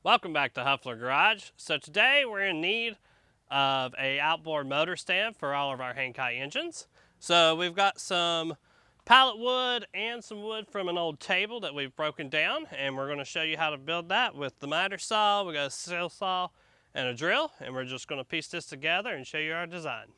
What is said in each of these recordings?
Welcome back to Huffler Garage. So today we're in need of a outboard motor stand for all of our Hankai engines. So we've got some pallet wood and some wood from an old table that we've broken down, and we're going to show you how to build that with the miter saw. We got a sail saw and a drill, and we're just going to piece this together and show you our design.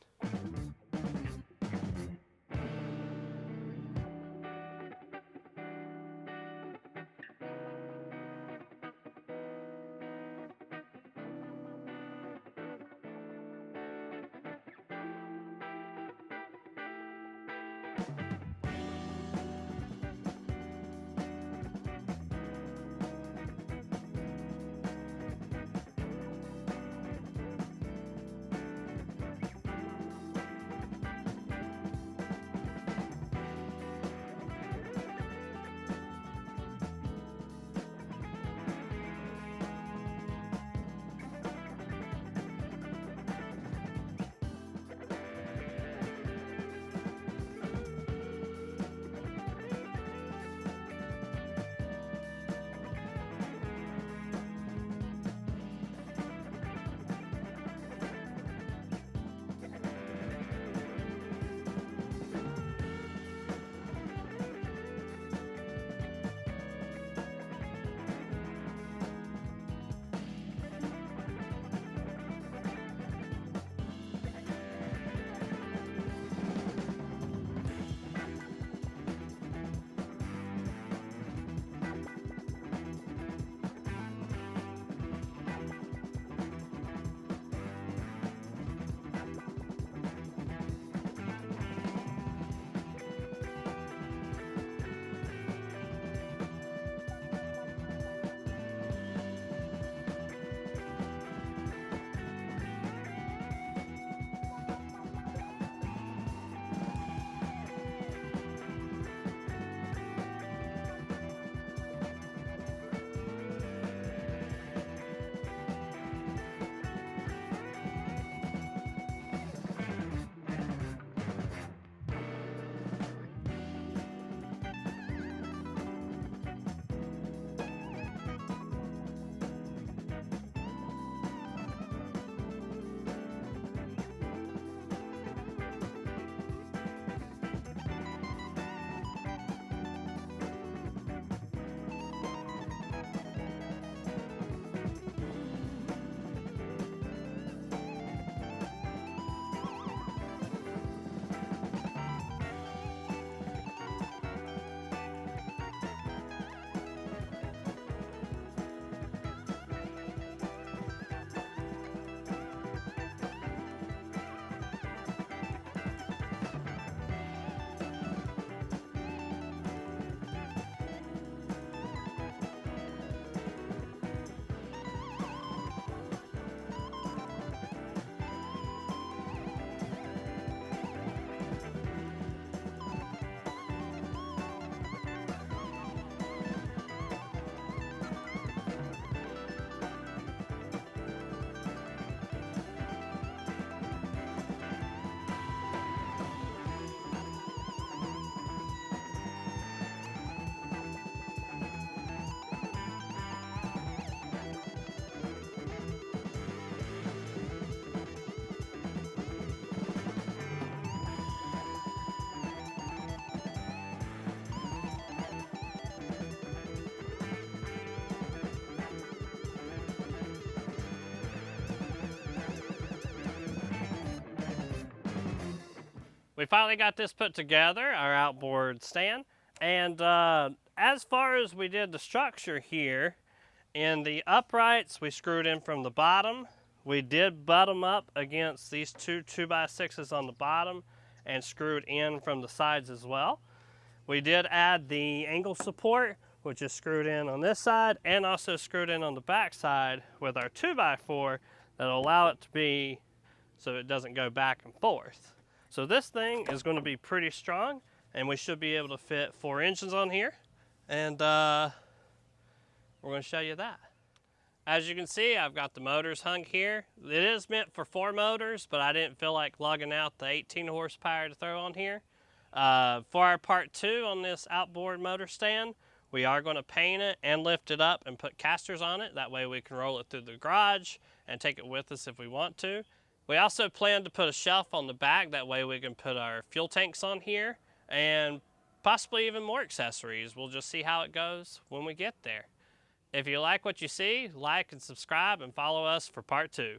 We finally got this put together, our outboard stand, and as far as we did the structure here, in the uprights we screwed in from the bottom. We did butt them up against these two 2x6s on the bottom and screwed in from the sides as well. We did add the angle support, which is screwed in on this side and also screwed in on the back side with our 2x4 that'll allow it to be so it doesn't go back and forth. So this thing is going to be pretty strong, and we should be able to fit 4 engines on here, and we're going to show you that. As you can see, I've got the motors hung here. It is meant for 4 motors, but I didn't feel like lugging out the 18 horsepower to throw on here. For our part 2 on this outboard motor stand, We are going to paint it and lift it up and put casters on it. That way we can roll it through the garage and take it with us if we want to. We also plan to put a shelf on the back. That way we can put our fuel tanks on here and possibly even more accessories. We'll just see how it goes when we get there. If you like what you see, like and subscribe and follow us for part 2.